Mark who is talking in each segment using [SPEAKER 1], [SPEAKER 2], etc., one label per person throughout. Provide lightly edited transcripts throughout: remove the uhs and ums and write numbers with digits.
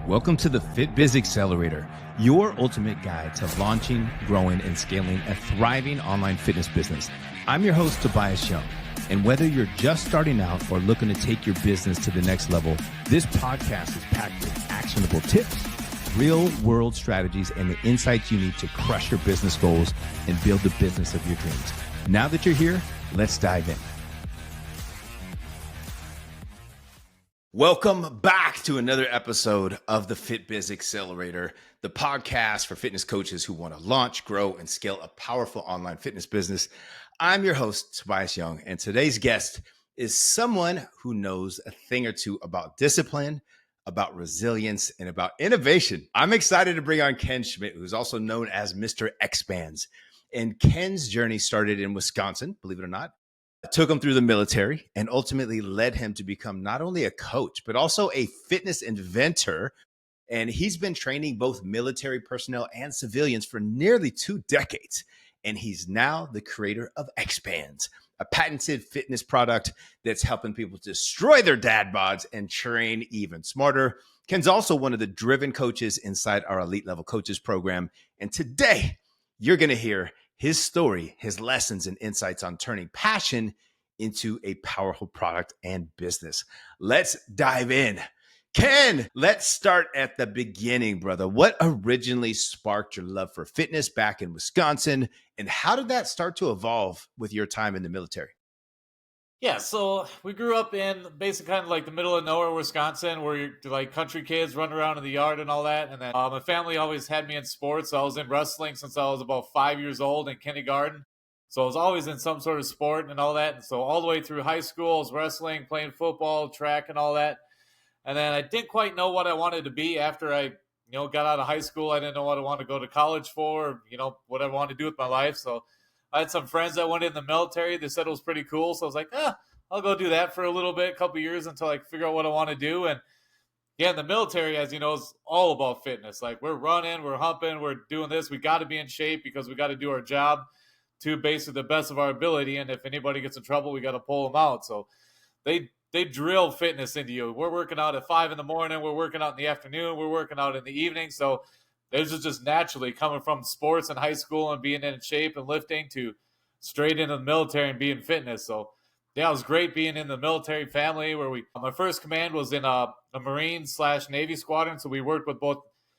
[SPEAKER 1] Welcome to the Fit Biz Accelerator, your ultimate guide to launching, growing, and scaling a thriving online fitness business. I'm your host, Tobias Young. And whether you're just starting out or looking to take your business to the next level, this podcast is packed with actionable tips, real-world strategies, and the insights you need to crush your business goals and build the business of your dreams. Now that you're here, let's dive in. Welcome back to another episode of the Fit Biz Accelerator, the podcast for fitness coaches who want to launch, grow, and scale a powerful online fitness business. I'm your host, Tobias Young, and today's guest is someone who knows a thing or two about discipline, about resilience, and about innovation. I'm excited to bring on Ken Schmidt, who's also known as Mr. Expands. And Ken's journey started in Wisconsin, believe it or not. Took him through the military and ultimately led him to become not only a coach, but also a fitness inventor. And he's been training both military personnel and civilians for nearly 2 decades. And he's now the creator of Expands, a patented fitness product that's helping people destroy their dad bods and train even smarter. Ken's also one of the driven coaches inside our elite level coaches program. And today you're going to hear his story, his lessons and insights on turning passion into a powerful product and business. Let's dive in. Ken, let's start at the beginning, brother. What originally sparked your love for fitness back in Wisconsin, and how did that start to evolve with your time in the military?
[SPEAKER 2] Yeah, so we grew up in basically kind of like the middle of nowhere, Wisconsin, where you're like country kids running around in the yard and all that. And then my family always had me in sports. So I was in wrestling since I was about 5 years old in kindergarten. So I was always in some sort of sport and all that. And so all the way through high school, I was wrestling, playing football, track, and all that. And then I didn't quite know what I wanted to be after I, got out of high school. I didn't know what I wanted to go to college for, what I wanted to do with my life. So I had some friends that went in the military. They said it was pretty cool. So I was like, I'll go do that for a little bit, a couple years until I figure out what I want to do. And yeah, in the military, as you know, is all about fitness. Like we're running, we're humping, we're doing this. We got to be in shape because we got to do our job to basically the best of our ability. And if anybody gets in trouble, we got to pull them out. So they drill fitness into you. We're working out at 5 a.m. We're working out in the afternoon. We're working out in the evening. So this is just naturally coming from sports in high school and being in shape and lifting to straight into the military and being fitness. So yeah, it was great being in the military family where my first command was in a Marine/Navy squadron. So we worked with both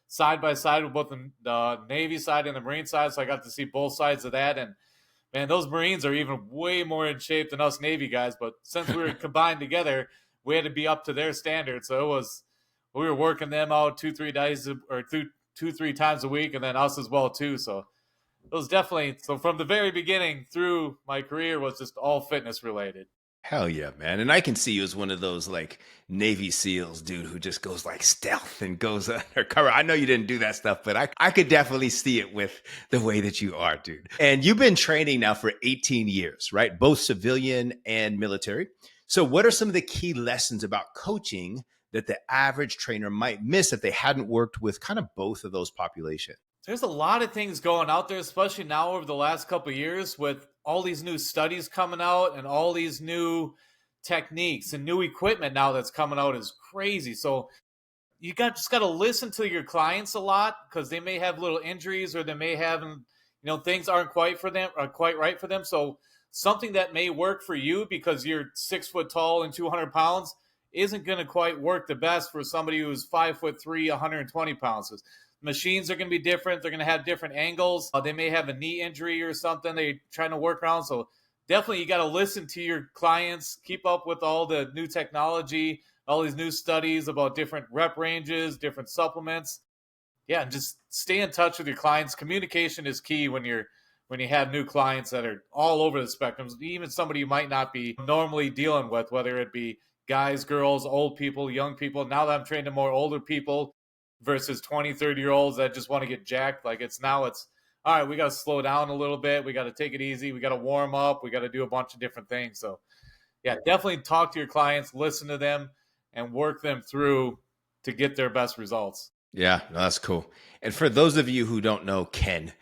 [SPEAKER 2] side by side with both the Navy side and the Marine side. So I got to see both sides of that. And man, those Marines are even way more in shape than us Navy guys. But since we were combined together, we had to be up to their standards. So we were working them out 2-3 days or 2-3 times a week, and then us as well too. So it was definitely, so from the very beginning through my career was just all fitness related.
[SPEAKER 1] Hell yeah, man. And I can see you as one of those like Navy SEALs, dude, who just goes like stealth and goes undercover. I know you didn't do that stuff, but I could definitely see it with the way that you are, dude. And you've been training now for 18 years, right? Both civilian and military. So what are some of the key lessons about coaching that the average trainer might miss if they hadn't worked with kind of both of those populations?
[SPEAKER 2] There's a lot of things going out there, especially now over the last couple of years with all these new studies coming out and all these new techniques and new equipment now that's coming out is crazy. So you just got to listen to your clients a lot because they may have little injuries or they may have, things aren't quite right for them. So something that may work for you because you're 6 foot tall and 200 pounds isn't going to quite work the best for somebody who's 5'3", 120 pounds. Machines are going to be different. They're going to have different angles. They may have a knee injury or something they're trying to work around. So definitely you got to listen to your clients, keep up with all the new technology, all these new studies about different rep ranges, different supplements. Yeah, and just stay in touch with your clients. Communication is key when you have new clients that are all over the spectrum, even somebody you might not be normally dealing with, whether it be guys, girls, old people, young people. Now that I'm training more older people versus 20, 30-year-olds that just want to get jacked. It's all right, we got to slow down a little bit. We got to take it easy. We got to warm up. We got to do a bunch of different things. So yeah, definitely talk to your clients, listen to them, and work them through to get their best results.
[SPEAKER 1] Yeah, no, that's cool. And for those of you who don't know Ken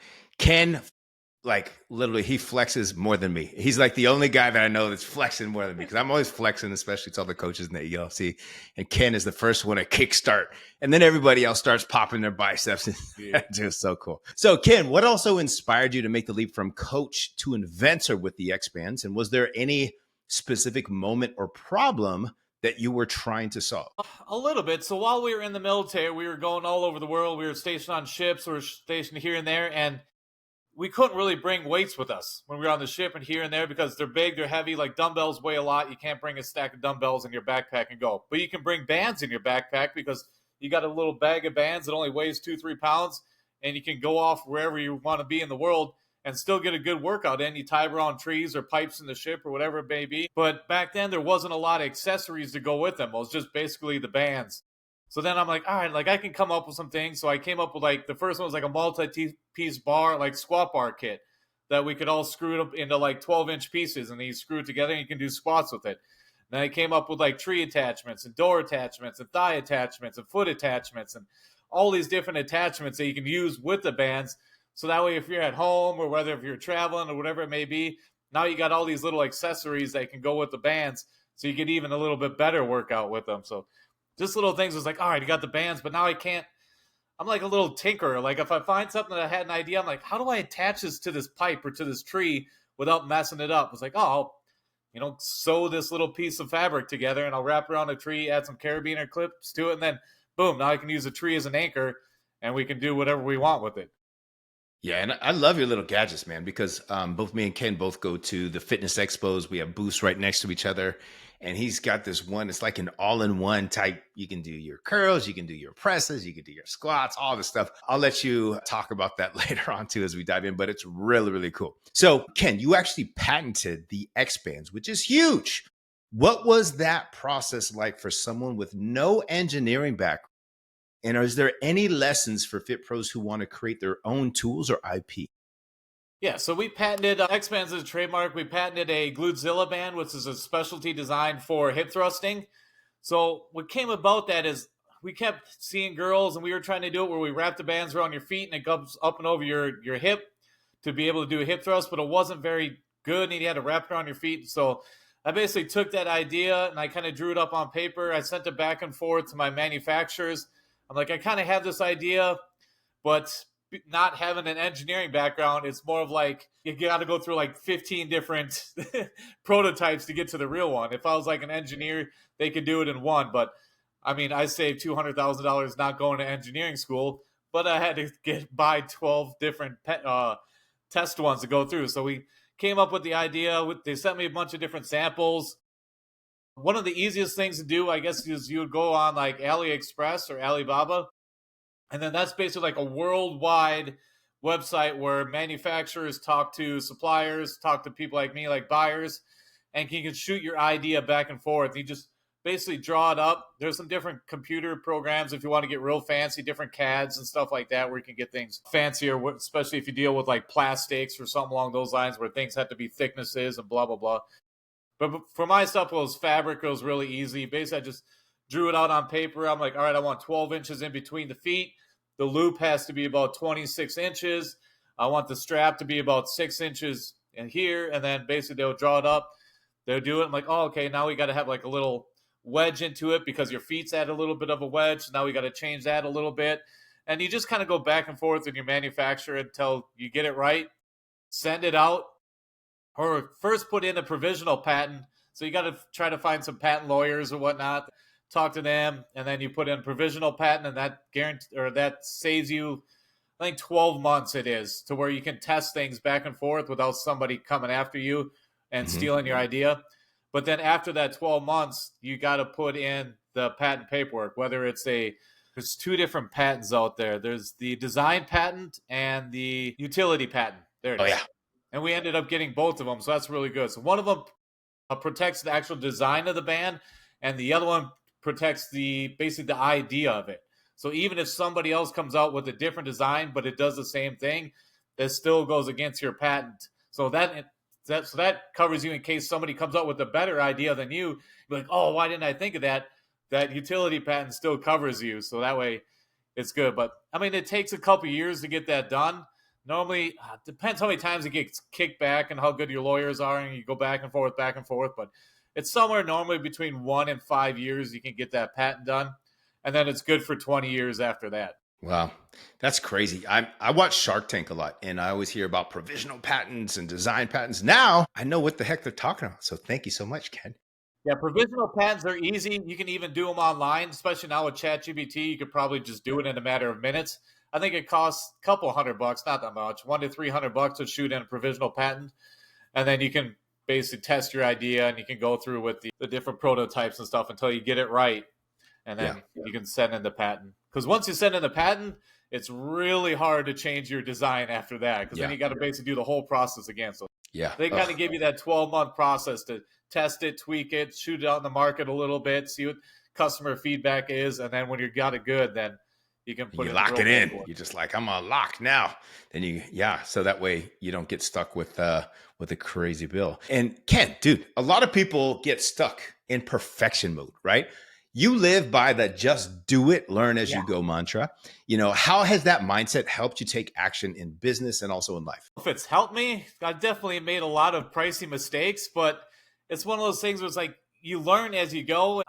[SPEAKER 1] like literally he flexes more than me. He's like the only guy that I know that's flexing more than me because I'm always flexing, especially to all the coaches in the ELC. And Ken is the first one to kickstart. And then everybody else starts popping their biceps.
[SPEAKER 2] Yeah.
[SPEAKER 1] It's just so cool. So Ken, what also inspired you to make the leap from coach to inventor with the X-Bands? And was there any specific moment or problem that you were trying to solve?
[SPEAKER 2] A little bit. So while we were in the military, we were going all over the world. We were stationed on ships. We were stationed here and there. And we couldn't really bring weights with us when we were on the ship and here and there because they're big, they're heavy. Like dumbbells weigh a lot. You can't bring a stack of dumbbells in your backpack and go. But you can bring bands in your backpack because you got a little bag of bands that only weighs 2-3 pounds, and you can go off wherever you want to be in the world and still get a good workout in. You tie around trees or pipes in the ship or whatever it may be. But back then, there wasn't a lot of accessories to go with them. It was just basically the bands. So then I'm like, all right, like I can come up with some things. So I came up with like the first one was like a multi-piece bar, like squat bar kit that we could all screw it up into like 12-inch pieces, and then you screw it together and you can do squats with it. Then I came up with like tree attachments and door attachments and thigh attachments and foot attachments and all these different attachments that you can use with the bands. So that way, if you're at home or whether if you're traveling or whatever it may be, now you got all these little accessories that can go with the bands. So you get even a little bit better workout with them. So just little things was like, all right, you got the bands, but now I can't. I'm like a little tinkerer. Like if I find something that I had an idea, I'm like, how do I attach this to this pipe or to this tree without messing it up? It's like, oh, I'll, sew this little piece of fabric together and I'll wrap around a tree, add some carabiner clips to it, and then boom, now I can use a tree as an anchor and we can do whatever we want with it.
[SPEAKER 1] Yeah, and I love your little gadgets, man, because both me and Ken both go to the fitness expos. We have booths right next to each other. And he's got this one, it's like an all-in-one type. You can do your curls, you can do your presses, you can do your squats, all this stuff. I'll let you talk about that later on too as we dive in, but it's really, really cool. So Ken, you actually patented the X-Bands, which is huge. What was that process like for someone with no engineering background? And is there any lessons for fit pros who want to create their own tools or IP?
[SPEAKER 2] Yeah, so we patented X-Bands as a trademark. We patented a Glutezilla band, which is a specialty designed for hip thrusting. So what came about that is we kept seeing girls, and we were trying to do it where we wrap the bands around your feet and it goes up and over your hip to be able to do a hip thrust, but it wasn't very good, and you had to wrap it around your feet. So I basically took that idea and I kind of drew it up on paper. I sent it back and forth to my manufacturers. I'm like, I kind of have this idea, but not having an engineering background, it's more of like you got to go through like 15 different prototypes to get to the real one. If I was like an engineer, they could do it in one. But I mean, I saved $200,000 not going to engineering school, but I had to buy 12 different test ones to go through. So we came up with the idea. They sent me a bunch of different samples. One of the easiest things to do, I guess, is you would go on like AliExpress or Alibaba. And then that's basically like a worldwide website where manufacturers talk to suppliers, talk to people like me, like buyers, and you can shoot your idea back and forth. You just basically draw it up. There's some different computer programs if you want to get real fancy, different CADs and stuff like that, where you can get things fancier, especially if you deal with like plastics or something along those lines where things have to be thicknesses and blah, blah, blah. But for my stuff, it was fabric. It was really easy. Basically, I just drew it out on paper. I'm like, all right, I want 12 inches in between the feet. The loop has to be about 26 inches. I want the strap to be about 6 inches in here. And then basically they'll draw it up. They'll do it. I'm like, oh, okay, now we got to have like a little wedge into it because your feet's at a little bit of a wedge. Now we got to change that a little bit. And you just kind of go back and forth with your manufacturer until you get it right. Send it out. Or first put in a provisional patent. So you got to try to find some patent lawyers or whatnot, talk to them, and then you put in provisional patent, and that saves you, I think 12 months it is, to where you can test things back and forth without somebody coming after you and stealing your idea. But then after that 12 months, you got to put in the patent paperwork, whether there's two different patents out there. There's the design patent and the utility patent. There it is.
[SPEAKER 1] Yeah.
[SPEAKER 2] And we ended up getting both of them, so that's really good. So one of them protects the actual design of the band, and the other one protects basically the idea of it. So even if somebody else comes out with a different design, but it does the same thing, that still goes against your patent. So that covers you in case somebody comes out with a better idea than you. You're like, oh, why didn't I think of that? That utility patent still covers you. So that way it's good. But I mean, it takes a couple years to get that done. Normally, depends how many times it gets kicked back and how good your lawyers are, and you go back and forth, back and forth. But it's somewhere normally between 1 and 5 years you can get that patent done, and then it's good for 20 years after that.
[SPEAKER 1] Wow, that's crazy. I watch Shark Tank a lot, and I always hear about provisional patents and design patents. Now I know what the heck they're talking about. So thank you so much, Ken.
[SPEAKER 2] Yeah, provisional patents are easy. You can even do them online, especially now with ChatGPT. You could probably just do it in a matter of minutes. I think it costs a couple $100, not that much, $100 to $300 to shoot in a provisional patent, and then you can basically test your idea and you can go through with the different prototypes and stuff until you get it right, and then you can send in the patent. Because once you send in the patent, it's really hard to change your design after that, because then you got to basically do the whole process again. So they kind of give you that 12-month process to test it, tweak it, shoot it out in the market a little bit, see what customer feedback is, and then when you got it good, then you can put
[SPEAKER 1] lock it in. You're just like, I'm gonna lock now. Then so that way you don't get stuck with a crazy bill. And Ken, dude, a lot of people get stuck in perfection mode, right? You live by the just do it, learn as you go mantra. How has that mindset helped you take action in business and also in life?
[SPEAKER 2] If it's helped me, I've definitely made a lot of pricey mistakes, but it's one of those things where it's like you learn as you go.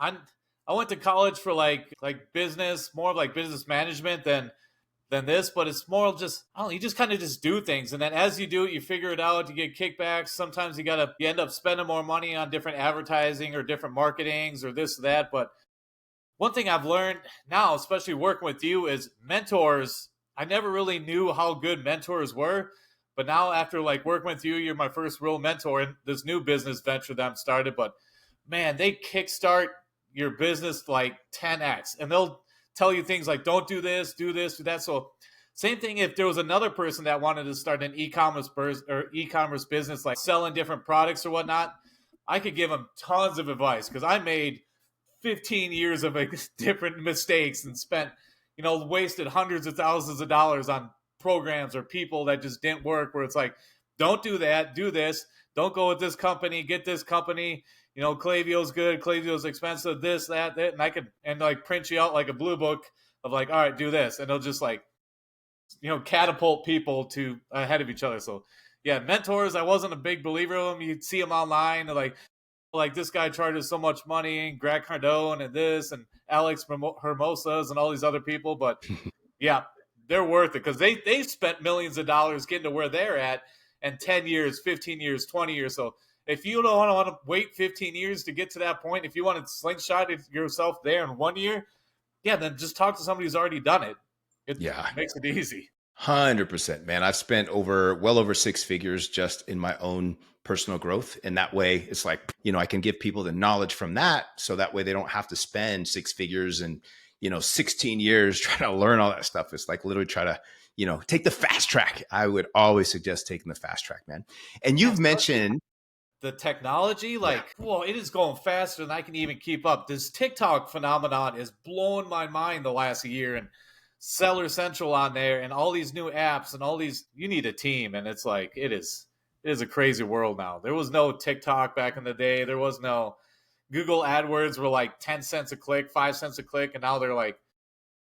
[SPEAKER 2] I went to college for like business, more of like business management than this, but it's more just, I don't know, you just kind of just do things. And then as you do it, you figure it out, you get kickbacks. Sometimes you end up spending more money on different advertising or different marketings or this, that. But one thing I've learned now, especially working with you, is mentors. I never really knew how good mentors were. But now after like working with you, you're my first real mentor in this new business venture that I'm started. But man, they kickstart your business like 10x, and they'll tell you things like, don't do this, do that. So same thing if there was another person that wanted to start an e-commerce business, like selling different products or whatnot, I could give them tons of advice, because I made 15 years of different mistakes and spent, wasted hundreds of thousands of dollars on programs or people that just didn't work, where it's like, don't do that, do this, don't go with this company, get this company, Klaviyo's good, Klaviyo's expensive, this, that, and I could, and like print you out like a blue book of like, all right, do this. And they'll just like, catapult people to ahead of each other. So yeah, mentors, I wasn't a big believer of them. You'd see them online, like this guy charges so much money, and Greg Cardone and this, and Alex Hermosas and all these other people. But yeah, they're worth it, because they spent millions of dollars getting to where they're at, and 10 years, 15 years, 20 years. So if you don't want to wait 15 years to get to that point, if you want to slingshot yourself there in 1 year, then just talk to somebody who's already done it. It makes it easy.
[SPEAKER 1] 100%, man. I've spent well over six figures just in my own personal growth. And that way it's like, I can give people the knowledge from that. So that way they don't have to spend six figures and, 16 years trying to learn all that stuff. It's like literally try to, take the fast track. I would always suggest taking the fast track, man. And you've mentioned
[SPEAKER 2] the technology, whoa, it is going faster than I can even keep up. This TikTok phenomenon is blowing my mind the last year, and Seller Central on there and all these new apps and all these, you need a team. And it's like, it is a crazy world now. There was no TikTok back in the day. There was no Google AdWords were like 10 cents a click, 5 cents a click. And now they're like,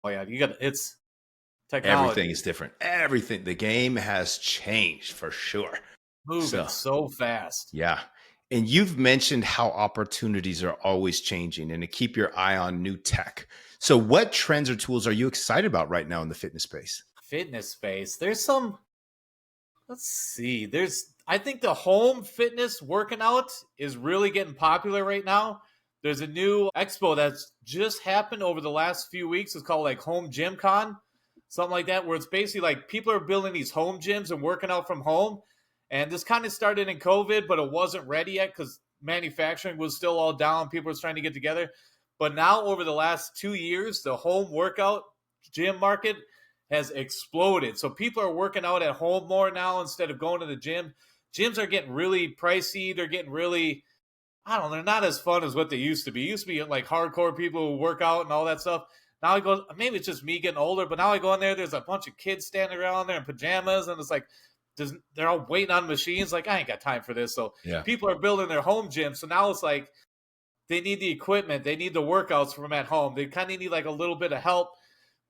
[SPEAKER 2] oh yeah, it's technology.
[SPEAKER 1] Everything is different. Everything. The game has changed for sure.
[SPEAKER 2] Moving so fast.
[SPEAKER 1] Yeah. And you've mentioned how opportunities are always changing and to keep your eye on new tech. So what trends or tools are you excited about right now in the fitness space?
[SPEAKER 2] There's some, let's see. I think the home fitness working out is really getting popular right now. There's a new expo that's just happened over the last few weeks. It's called like Home Gym Con, something like that, where it's basically like people are building these home gyms and working out from home. And this kind of started in COVID, but it wasn't ready yet because manufacturing was still all down. People were trying to get together. But now over the last 2 years, the home workout gym market has exploded. So people are working out at home more now instead of going to the gym. Gyms are getting really pricey. They're getting really, they're not as fun as what they used to be. It used to be like hardcore people who work out and all that stuff. Now I go, maybe it's just me getting older, but now I go in there's a bunch of kids standing around there in pajamas, and it's like, they're all waiting on machines. Like, I ain't got time for this. So people are building their home gyms. So now it's like they need the equipment. They need the workouts from at home. They kind of need like a little bit of help.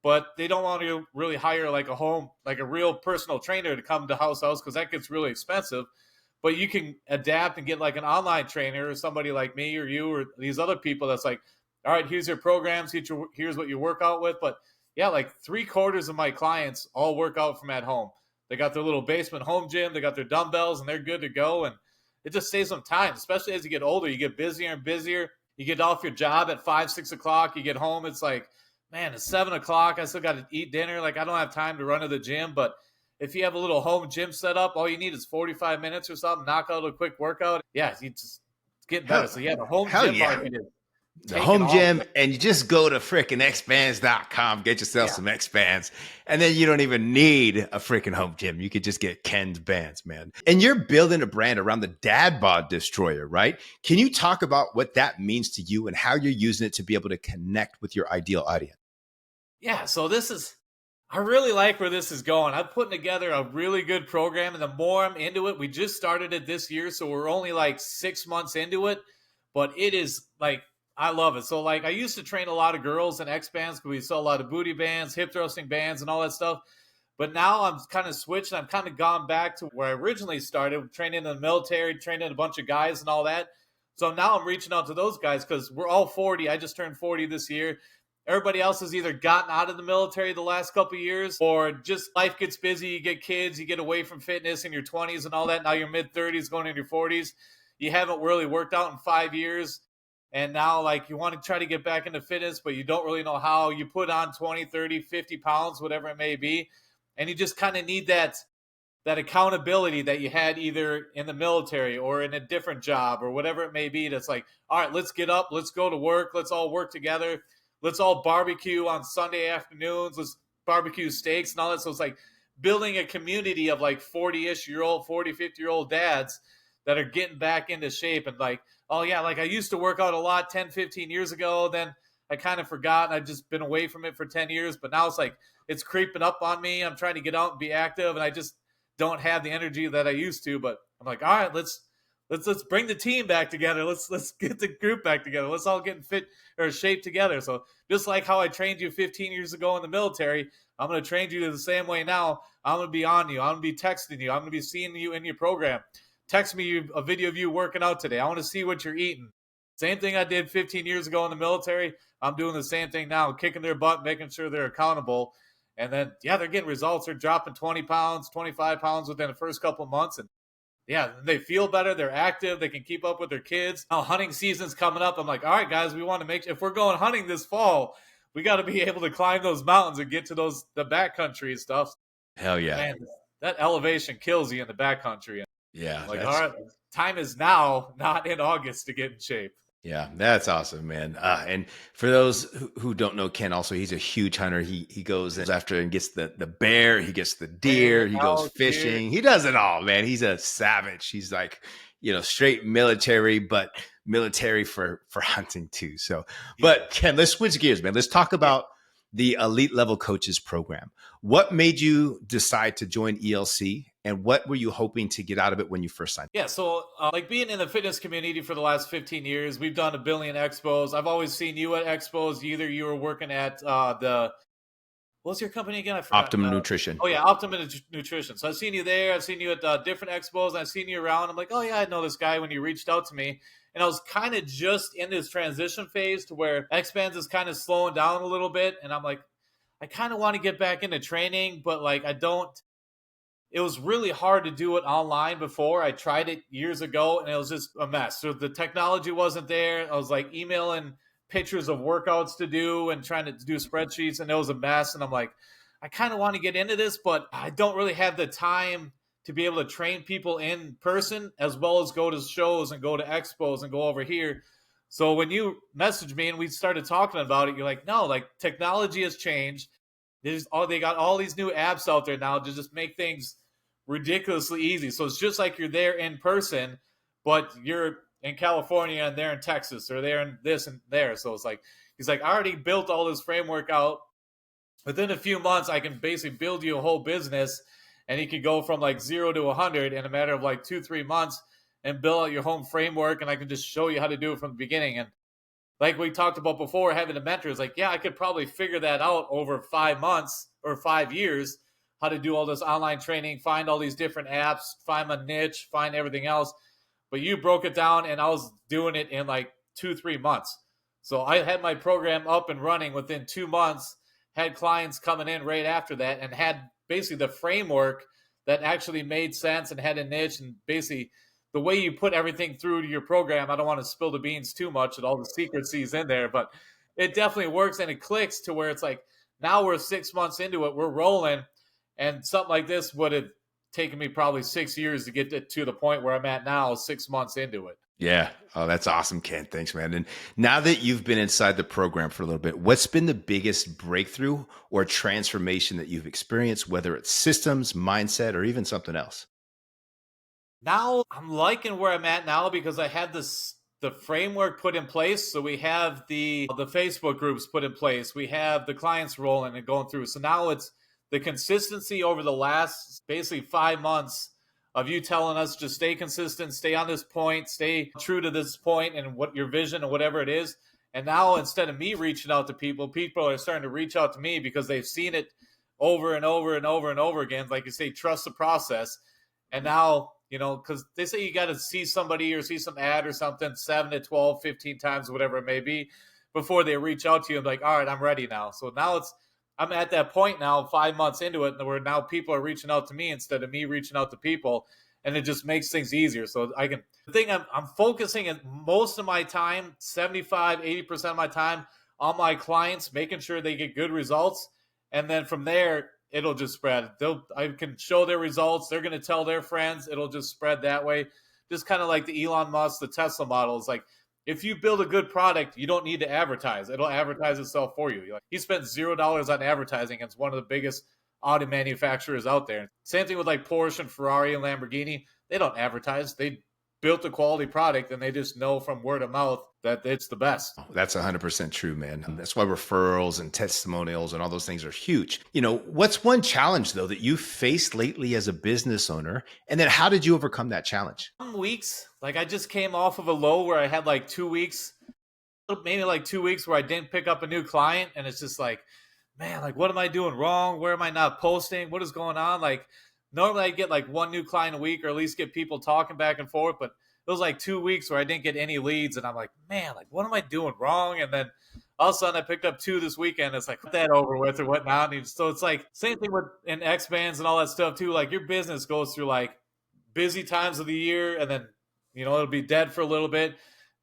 [SPEAKER 2] but they don't want to really hire like a real personal trainer to come to house because that gets really expensive. But you can adapt and get like an online trainer or somebody like me or you or these other people that's like, all right, here's your programs, here's what you work out with. But yeah, like 3/4 of my clients all work out from at home. They got their little basement home gym, they got their dumbbells, and they're good to go. And it just saves them time, especially as you get older. You get busier and busier. You get off your job at 5, 6 o'clock. You get home, it's like, man, it's 7 o'clock. I still got to eat dinner. Like, I don't have time to run to the gym. But if you have a little home gym set up, all you need is 45 minutes or something, knock out a quick workout. Yeah, it's getting better. So, yeah, the home gym market is
[SPEAKER 1] the home gym, and you just go to frickin' xbands.com, get yourself some X-Bands, and then you don't even need a freaking home gym. You could just get Ken's bands, man. And you're building a brand around the dad bod destroyer, right? Can you talk about what that means to you and how you're using it to be able to connect with your ideal audience?
[SPEAKER 2] Yeah, so I really like where this is going. I'm putting together a really good program, and the more I'm into it, we just started it this year, so we're only like 6 months into it, but it is like, I love it. So like I used to train a lot of girls in X bands because we saw a lot of booty bands, hip thrusting bands, and all that stuff. But now I'm kind of switched. I'm kind of gone back to where I originally started, training in the military, training a bunch of guys and all that. So now I'm reaching out to those guys because we're all 40. I just turned 40 this year. Everybody else has either gotten out of the military the last couple of years or just life gets busy. You get kids, you get away from fitness in your 20s and all that. Now you're mid 30s going into your 40s. You haven't really worked out in 5 years. And now, like, you want to try to get back into fitness, but you don't really know how. You put on 20, 30, 50 pounds, whatever it may be. And you just kind of need that accountability that you had either in the military or in a different job or whatever it may be. That's like, all right, let's get up. Let's go to work. Let's all work together. Let's all barbecue on Sunday afternoons. Let's barbecue steaks and all that. So it's like building a community of like 40-ish-year-old, 40, 50-year-old dads that are getting back into shape and like, oh yeah, like I used to work out a lot 10, 15 years ago. Then I kind of forgot and I've just been away from it for 10 years. But now it's like, it's creeping up on me. I'm trying to get out and be active and I just don't have the energy that I used to. But I'm like, all right, let's bring the team back together. Let's get the group back together. Let's all get in fit or shape together. So just like how I trained you 15 years ago in the military, I'm going to train you the same way now. I'm going to be on you. I'm going to be texting you. I'm going to be seeing you in your program. Text me a video of you working out today. I want to see what you're eating. Same thing I did 15 years ago in the military. I'm doing the same thing now, kicking their butt, making sure they're accountable. And then, yeah, they're getting results. They're dropping 20 pounds, 25 pounds within the first couple of months. And yeah, they feel better. They're active. They can keep up with their kids. Now, hunting season's coming up. I'm like, all right, guys, we want to make sure if we're going hunting this fall, we got to be able to climb those mountains and get to the backcountry and stuff.
[SPEAKER 1] Hell yeah.
[SPEAKER 2] Man, that elevation kills you in the backcountry.
[SPEAKER 1] Yeah.
[SPEAKER 2] Like, all right, time is now, not in August, to get in shape.
[SPEAKER 1] Yeah, that's awesome, man. And for those who don't know Ken, also, he's a huge hunter. He goes after and gets the bear, he gets the deer, he goes fishing. He does it all, man. He's a savage. He's like, straight military, but military for hunting too. So, but Ken, let's switch gears, man. Let's talk about the Elite Level Coaches program. What made you decide to join ELC? And what were you hoping to get out of it when you first signed?
[SPEAKER 2] Yeah, so like being in the fitness community for the last 15 years, we've done a billion expos. I've always seen you at expos. Either you were working at what's your company again? I forgot.
[SPEAKER 1] Optimum Nutrition.
[SPEAKER 2] Oh, yeah, Optimum Nutrition. So I've seen you there. I've seen you at different expos. And I've seen you around. I'm like, oh, yeah, I know this guy when you reached out to me. And I was kind of just in this transition phase to where X-Bands is kind of slowing down a little bit. And I'm like, I kind of want to get back into training, but like I don't. It was really hard to do it online before. I tried it years ago, and it was just a mess. So the technology wasn't there. I was like emailing pictures of workouts to do and trying to do spreadsheets, and it was a mess. And I'm like, I kind of want to get into this, but I don't really have the time to be able to train people in person as well as go to shows and go to expos and go over here. So when you messaged me and we started talking about it, you're like, no, like technology has changed. They got all these new apps out there now to just make things ridiculously easy. So it's just like you're there in person, but you're in California and they're in Texas or they're in this and there. So it's like, he's like, I already built all this framework out. Within a few months, I can basically build you a whole business, and you can go from like 0 to 100 in a matter of like 2-3 months and build out your home framework. And I can just show you how to do it from the beginning. And like we talked about before, having a mentor is like, yeah, I could probably figure that out over 5 months or 5 years, how to do all this online training, find all these different apps, find my niche, find everything else. But you broke it down and I was doing it in like 2-3 months. So I had my program up and running within 2 months, had clients coming in right after that, and had basically the framework that actually made sense and had a niche. And basically the way you put everything through to your program, I don't want to spill the beans too much and all the secrecies in there, but it definitely works and it clicks to where it's like, now we're 6 months into it, we're rolling, and something like this would have taken me probably 6 years to get to the point where I'm at now, 6 months into it.
[SPEAKER 1] Yeah. Oh, that's awesome, Ken. Thanks, man. And now that you've been inside the program for a little bit, what's been the biggest breakthrough or transformation that you've experienced, whether it's systems, mindset, or even something else?
[SPEAKER 2] Now I'm liking where I'm at now because I had the framework put in place. So we have the Facebook groups put in place. We have the clients rolling and going through. So now it's the consistency over the last basically 5 months of you telling us just stay consistent, stay on this point, stay true to this point and what your vision and whatever it is. And now instead of me reaching out to people, people are starting to reach out to me because they've seen it over and over and over and over again. Like you say, trust the process. And now, because they say you got to see somebody or see some ad or something 7 to 12, 15 times, whatever it may be, before they reach out to you and be like, all right, I'm ready now. So now I'm at that point now, 5 months into it, where now people are reaching out to me instead of me reaching out to people. And it just makes things easier. So the thing I'm focusing in most of my time, 75, 80% of my time on my clients, making sure they get good results. And then from there, it'll just spread. I can show their results. They're going to tell their friends. It'll just spread that way. Just kind of like the Elon Musk, the Tesla model. It's like, if you build a good product, you don't need to advertise. It'll advertise itself for you. He spent $0 on advertising. It's one of the biggest auto manufacturers out there. Same thing with like Porsche and Ferrari and Lamborghini. They don't advertise. They built a quality product and they just know from word of mouth that it's the best.
[SPEAKER 1] That's 100% true, man. That's why referrals and testimonials and all those things are huge. What's one challenge though that you faced lately as a business owner? And then how did you overcome that challenge?
[SPEAKER 2] Some weeks, like I just came off of a low where I had like 2 weeks, maybe like 2 weeks where I didn't pick up a new client. And it's just like, man, like what am I doing wrong? Where am I not posting? What is going on? Like normally I get like one new client a week or at least get people talking back and forth. But it was like 2 weeks where I didn't get any leads. And I'm like, man, like what am I doing wrong? And then all of a sudden I picked up 2 this weekend. It's like, put that over with or whatnot. And so it's like same thing with in X bands and all that stuff too. Like your business goes through like busy times of the year and then, it'll be dead for a little bit.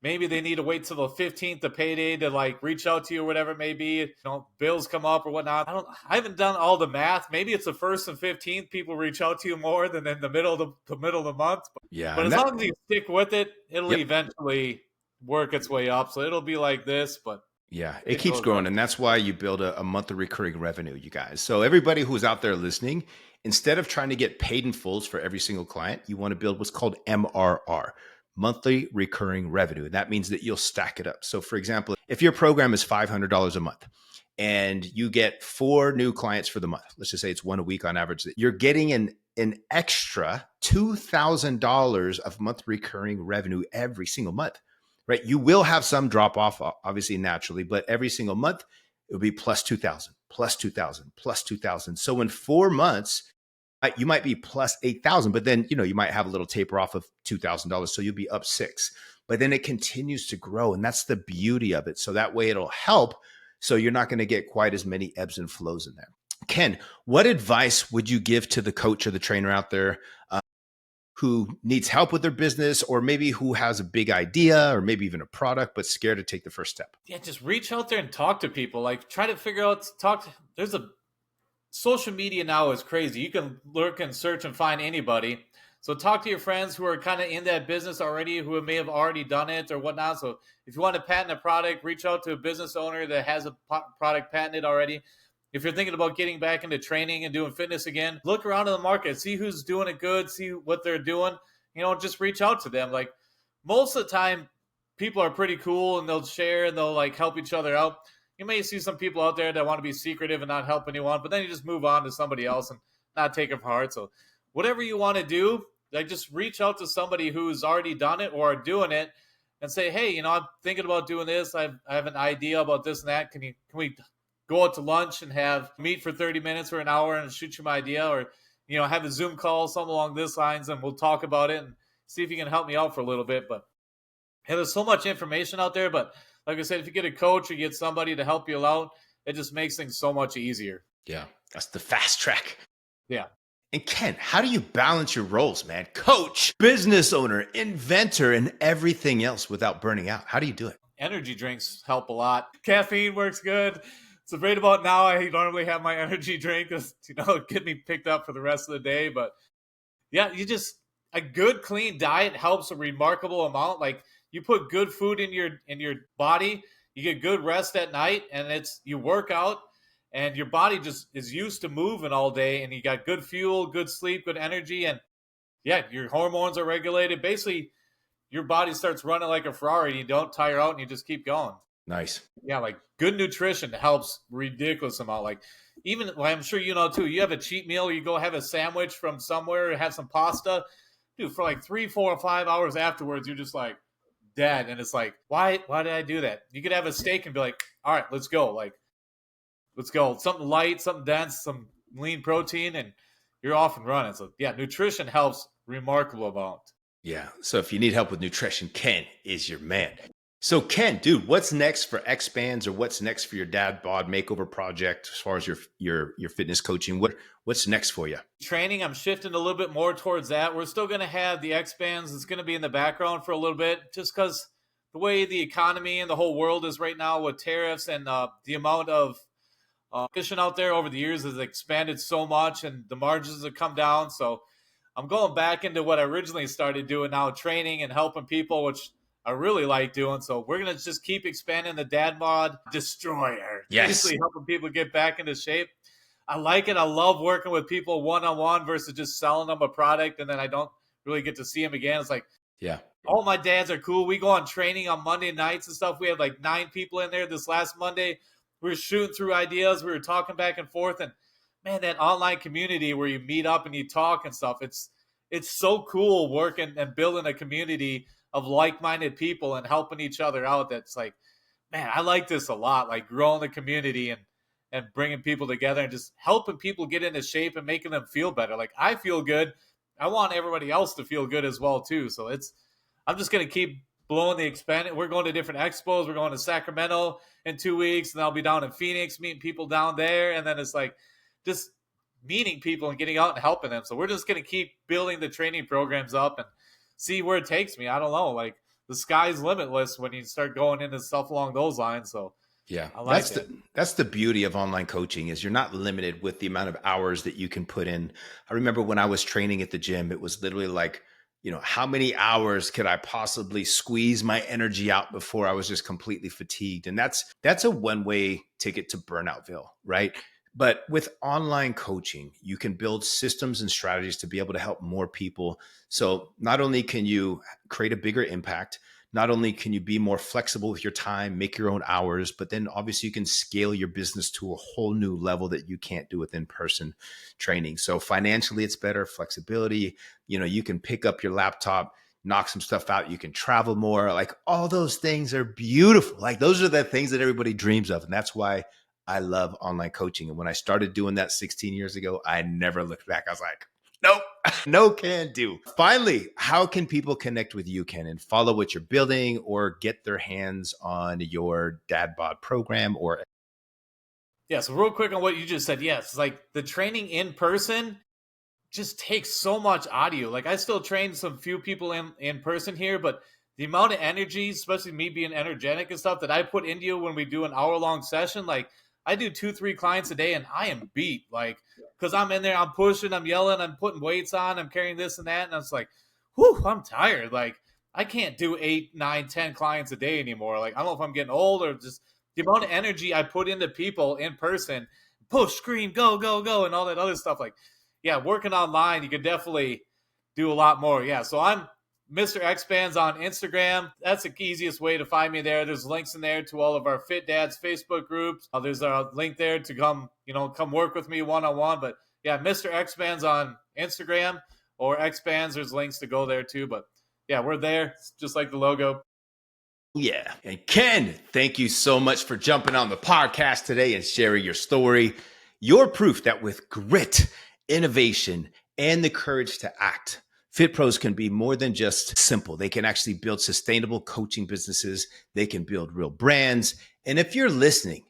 [SPEAKER 2] Maybe they need to wait till the 15th, the payday, to like reach out to you or whatever it may be. Bills come up or whatnot. I haven't done all the math. Maybe it's the 1st and 15th people reach out to you more than in the middle of the month.
[SPEAKER 1] Yeah.
[SPEAKER 2] But as long as you stick with it, it'll eventually work its way up. So it'll be like this, but
[SPEAKER 1] yeah, it keeps growing. And that's why you build a monthly recurring revenue, you guys. So everybody who's out there listening, instead of trying to get paid in fulls for every single client, you want to build what's called MRR. Monthly recurring revenue. And that means that you'll stack it up. So for example, if your program is $500 a month and you get 4 new clients for the month, let's just say it's 1 a week on average, that you're getting an extra $2,000 of monthly recurring revenue every single month, right? You will have some drop off, obviously naturally, but every single month it will be plus 2,000, plus 2,000, plus 2,000. So in 4 months, you might be plus 8,000, but then, you might have a little taper off of $2,000. So you'll be up 6, but then it continues to grow. And that's the beauty of it. So that way it'll help. So you're not going to get quite as many ebbs and flows in there. Ken, what advice would you give to the coach or the trainer out there who needs help with their business, or maybe who has a big idea or maybe even a product, but scared to take the first step?
[SPEAKER 2] Yeah, just reach out there and talk to people. Like try to figure out, social media now is crazy. You can look and search and find anybody. So talk to your friends who are kind of in that business already, who may have already done it or whatnot. So if you want to patent a product, reach out to a business owner that has a product patented already. If you're thinking about getting back into training and doing fitness again, look around in the market, see who's doing it good, see what they're doing, just reach out to them. Like most of the time, people are pretty cool and they'll share and they'll like help each other out. You may see some people out there that want to be secretive and not help anyone, but then you just move on to somebody else and not take it for heart. So whatever you want to do, like just reach out to somebody who's already done it or are doing it and say, hey, I'm thinking about doing this. I have an idea about this and that. Can we go out to lunch and have meet for 30 minutes or an hour and shoot you my idea, or have a Zoom call, something along these lines, and we'll talk about it and see if you can help me out for a little bit. But hey, there's so much information out there, but like I said, if you get a coach or get somebody to help you out, it just makes things so much easier.
[SPEAKER 1] Yeah. That's the fast track.
[SPEAKER 2] Yeah.
[SPEAKER 1] And Ken, how do you balance your roles, man? Coach, business owner, inventor, and everything else without burning out. How do you do it?
[SPEAKER 2] Energy drinks help a lot. Caffeine works good. So right about now, I normally have my energy drink because, get me picked up for the rest of the day. But yeah, a good clean diet helps a remarkable amount. Like, you put good food in your body, you get good rest at night, and you work out, and your body just is used to moving all day, and you got good fuel, good sleep, good energy, and yeah, your hormones are regulated. Basically, your body starts running like a Ferrari, and you don't tire out, and you just keep going.
[SPEAKER 1] Nice.
[SPEAKER 2] Yeah, like good nutrition helps ridiculous amount. Like, even, well, I'm sure too, you have a cheat meal, you go have a sandwich from somewhere, have some pasta, dude, for like 3, 4, or 5 hours afterwards, you're just like dead. And it's like, why did I do that? You could have a steak and be like, all right, let's go. Like, let's go. Something light, something dense, some lean protein, and you're off and running. So yeah, nutrition helps remarkable amount.
[SPEAKER 1] Yeah. So if you need help with nutrition, Ken is your man. So Ken, dude, what's next for Expands, or what's next for your dad bod makeover project as far as your fitness coaching? What's next for you?
[SPEAKER 2] Training, I'm shifting a little bit more towards that. We're still going to have the Expands. It's going to be in the background for a little bit, just because the way the economy and the whole world is right now with tariffs, and the amount of competition out there over the years has expanded so much, and the margins have come down. So I'm going back into what I originally started doing now, training and helping people, which I really like doing. So we're going to just keep expanding the Dad Mod Destroyer.
[SPEAKER 1] Yes.
[SPEAKER 2] Basically helping people get back into shape. I like it. I love working with people one-on-one versus just selling them a product, and then I don't really get to see them again. It's like,
[SPEAKER 1] yeah,
[SPEAKER 2] all my dads are cool. We go on training on Monday nights and stuff. We had like 9 people in there this last Monday. We were shooting through ideas. We were talking back and forth. And man, that online community where you meet up and you talk and stuff, it's so cool working and building a community of like-minded people and helping each other out. That's like, man, I like this a lot, like growing the community and bringing people together and just helping people get into shape and making them feel better. Like, I feel good. I want everybody else to feel good as well too. So I'm just going to keep blowing the expand. We're going to different expos. We're going to Sacramento in 2 weeks, and I'll be down in Phoenix meeting people down there. And then it's like just meeting people and getting out and helping them. So we're just going to keep building the training programs up and see where it takes me. I don't know. Like, the sky's limitless when you start going into stuff along those lines. So
[SPEAKER 1] yeah,
[SPEAKER 2] I like
[SPEAKER 1] that's the beauty of online coaching, is you're not limited with the amount of hours that you can put in. I remember when I was training at the gym, it was literally like, how many hours could I possibly squeeze my energy out before I was just completely fatigued? And that's a one-way ticket to Burnoutville, right? But with online coaching, you can build systems and strategies to be able to help more people. So not only can you create a bigger impact, not only can you be more flexible with your time, make your own hours, but then obviously you can scale your business to a whole new level that you can't do with in-person training. So financially, it's better, flexibility. You can pick up your laptop, knock some stuff out. You can travel more. Like, all those things are beautiful. Like, those are the things that everybody dreams of. And that's why I love online coaching. And when I started doing that 16 years ago, I never looked back. I was like, nope, no can do. Finally, how can people connect with you, Ken, and follow what you're building, or get their hands on your Dad Bod program? Or
[SPEAKER 2] yeah, so real quick on what you just said. Yes, like the training in person just takes so much audio. Like, I still train some few people in person here, but the amount of energy, especially me being energetic and stuff, that I put into you when we do an hour-long session, like, I do 2-3 clients a day and I am beat, like, because I'm in there, I'm pushing, I'm yelling, I'm putting weights on, I'm carrying this and that, and it's like, whew, I'm tired. Like, I can't do 8, 9, 10 clients a day anymore. Like, I don't know if I'm getting old or just the amount of energy I put into people in person, push, scream, go, go, go, and all that other stuff. Like, yeah, working online, you could definitely do a lot more. Yeah, so I'm Mr. Expands on Instagram. That's the easiest way to find me there. There's links in there to all of our Fit Dads Facebook groups. There's a link there to come work with me one-on-one. But yeah, Mr. Expands on Instagram, or Expands. There's links to go there too. But yeah, we're there. It's just like the logo.
[SPEAKER 1] Yeah. And Ken, thank you so much for jumping on the podcast today and sharing your story. You're proof that with grit, innovation, and the courage to act, Fit Pros can be more than just simple. They can actually build sustainable coaching businesses. They can build real brands. And if you're listening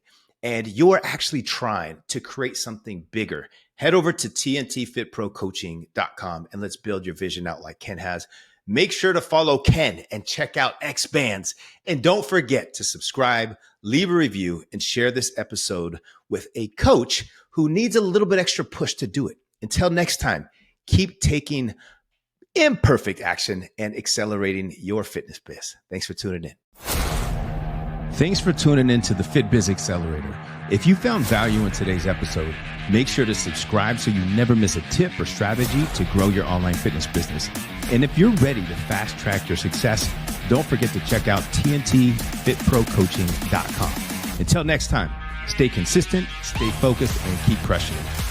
[SPEAKER 1] and you're actually trying to create something bigger, head over to tntfitprocoaching.com and let's build your vision out like Ken has. Make sure to follow Ken and check out X Bands. And don't forget to subscribe, leave a review, and share this episode with a coach who needs a little bit extra push to do it. Until next time, keep taking imperfect action and accelerating your fitness biz. Thanks for tuning in. Thanks for tuning in to the Fit Biz Accelerator. If you found value in today's episode, make sure to subscribe so you never miss a tip or strategy to grow your online fitness business. And if you're ready to fast track your success, don't forget to check out tntfitprocoaching.com. Until next time, stay consistent, stay focused, and keep crushing it.